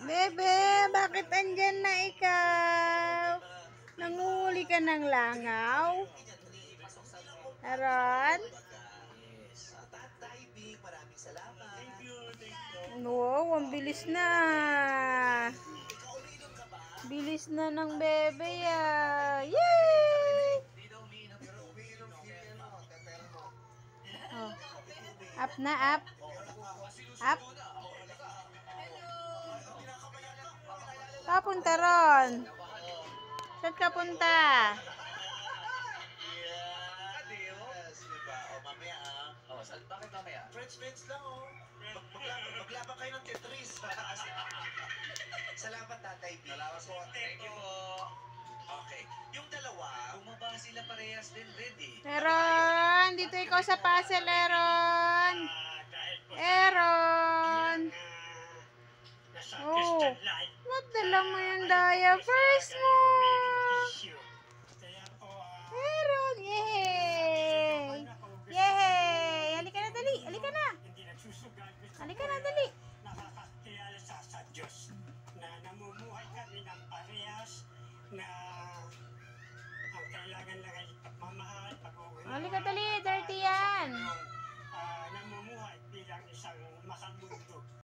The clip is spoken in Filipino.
Bebe, bakit andyan na ikaw? Nanguhuli ka ng langaw? Aron? Wow, ang bilis na. Bilis na ng bebe ah. Yay! Oh. Up na, up. Up. Papunta ron. Saan ka punta? Bakit mamaya? Friends lang oh. Maglaba kayo ng Tetris. Salamat Tatay B. Salamat po. Thank you po. Okay. Yung dalawa, bumaba sila parehas din ready. Eron, dito ikaw sa puzzle, Eron. Eron. Oh, what dala mo yung diapers mo?